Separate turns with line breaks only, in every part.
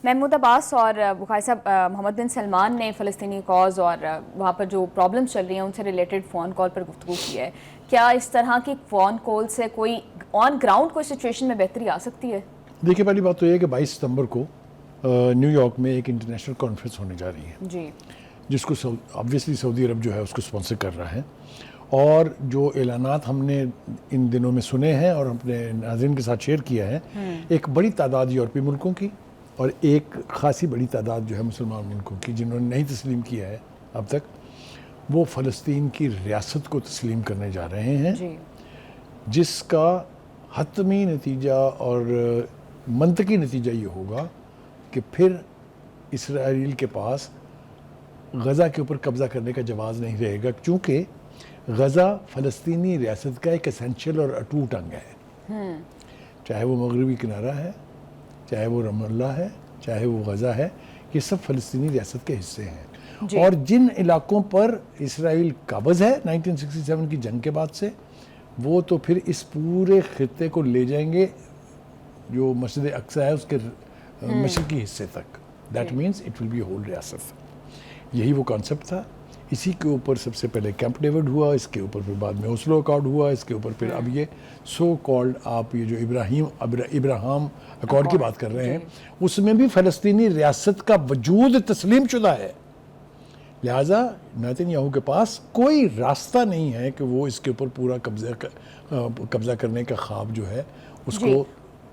محمود عباس اور بخاری صاحب، محمد بن سلمان نے فلسطینی کاز اور وہاں پر جو پرابلمس چل رہی ہیں ان سے ریلیٹڈ فون کال پر گفتگو کی ہے. کیا اس طرح کی فون کال سے کوئی آن گراؤنڈ کوئی سچویشن میں بہتری آ سکتی ہے؟
دیکھیے، پہلی بات تو یہ ہے کہ 22 ستمبر کو نیو یارک میں ایک انٹرنیشنل کانفرنس ہونے جا رہی ہے
جی،
جس کو آبویسلی سعودی عرب جو ہے اس کو اسپانسر کر رہا ہے. اور جو اعلانات ہم نے ان دنوں میں سنے ہیں اور اپنے ناظرین کے ساتھ شیئر کیا ہے، ایک بڑی تعداد یورپی ملکوں کی اور ایک خاصی بڑی تعداد جو ہے مسلمان ملکوں کی جنہوں نے نہیں تسلیم کیا ہے اب تک، وہ فلسطین کی ریاست کو تسلیم کرنے جا رہے ہیں،
جی،
جس کا حتمی نتیجہ اور منطقی نتیجہ یہ ہوگا کہ پھر اسرائیل کے پاس غزہ کے اوپر قبضہ کرنے کا جواز نہیں رہے گا، چونکہ غزہ فلسطینی ریاست کا ایک اسینشیل اور اٹوٹ انگ ہے. چاہے وہ مغربی کنارہ ہے، چاہے وہ رام اللہ ہے، چاہے وہ غزہ ہے، یہ سب فلسطینی ریاست کے حصے ہیں.
جی.
اور جن علاقوں پر اسرائیل قابض ہے 1967 کی جنگ کے بعد سے، وہ تو پھر اس پورے خطے کو لے جائیں گے جو مسجد اقصی ہے اس کے مشرقی حصے تک. That means it will be whole ریاست. یہی وہ کانسیپٹ تھا. اسی کے اوپر سب سے پہلے کیمپ ڈیوڈ ہوا، اس کے اوپر پھر بعد میں اوسلو اکارڈ ہوا، اس کے اوپر پھر اب یہ سو کالڈ آپ یہ جو ابراہیم اکارڈ کی بات کر رہے ہیں، اس میں بھی فلسطینی ریاست کا وجود تسلیم شدہ ہے. لہٰذا نیتن یاہو کے پاس کوئی راستہ نہیں ہے کہ وہ اس کے اوپر پورا قبضہ کرنے کا خواب جو ہے اس کو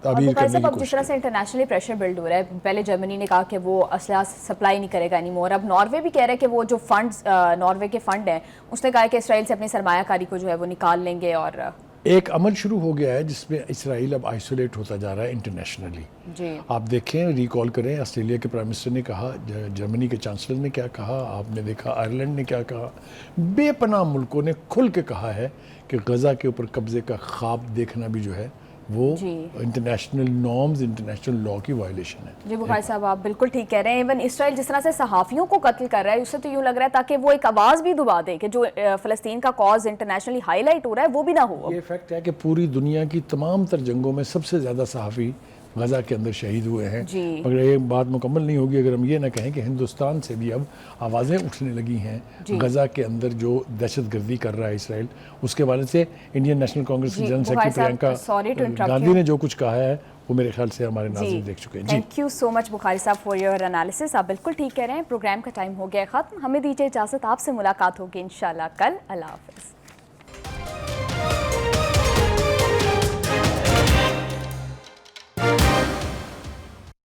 تعبیر کرنے کی
اب جس طرح سے انٹرنیشنلی پریشر بلڈ ہو رہا ہے، پہلے جرمنی نے کہا کہ وہ اسلحہ سپلائی نہیں کرے گا اینی مور، اب ناروے بھی کہہ رہے کہ وہ جو فنڈز ناروے کے فنڈ ہیں اس نے کہا کہ اسرائیل سے اپنی سرمایہ کاری کو جو ہے وہ نکال لیں گے. اور
ایک عمل شروع ہو گیا ہے جس میں اسرائیل اب آئسولیٹ ہوتا جا رہا ہے انٹرنیشنلی.
جی،
آپ دیکھیں، ریکال کریں، آسٹریلیا کے پرائم منسٹر نے کہا، جرمنی کے چانسلر نے کیا کہا، آپ نے دیکھا آئرلینڈ نے کیا کہا. بے پناہ ملکوں نے کھل کے کہا ہے کہ غزہ کے اوپر قبضے کا خواب دیکھنا بھی جو ہے وہ انٹرنیشنل نارمز، انٹرنیشنل لاء کی وائلیشن ہے.
جی بخاری صاحب، آپ بالکل ٹھیک کہہ رہے ہیں. ایون اسرائیل جس طرح سے صحافیوں کو قتل کر رہا ہے، اس سے تو یوں لگ رہا ہے تاکہ وہ ایک آواز بھی دبا دے کہ جو فلسطین کا کاز انٹرنیشنلی ہائی لائٹ ہو رہا ہے وہ بھی نہ ہو.
یہ فیکٹ ہے کہ پوری دنیا کی تمام تر جنگوں میں سب سے زیادہ صحافی غزہ کے اندر شہید ہوئے ہیں. مگر یہ بات مکمل نہیں ہوگی اگر ہم یہ نہ کہیں کہ ہندوستان سے بھی اب آوازیں اٹھنے لگی ہیں غزہ کے اندر جو دہشت گردی کر رہا ہے اسرائیل. اس کے بارے سے انڈین نیشنل کانگریس کی جنرل سیکرٹری پرینکا گاندھی نے جو کچھ کہا ہے وہ میرے خیال سے ہمارے ناظرین دیکھ چکے ہیں.
تھینک یو سو مچ بخاری صاحب فار یور انالیسس. آپ بالکل ٹھیک کہہ رہے ہیں. پروگرام کا ٹائم ہو گیا ختم. ہمیں دیجیے اجازت، آپ سے ملاقات ہوگی انشاءاللہ کل. اللہ حافظ.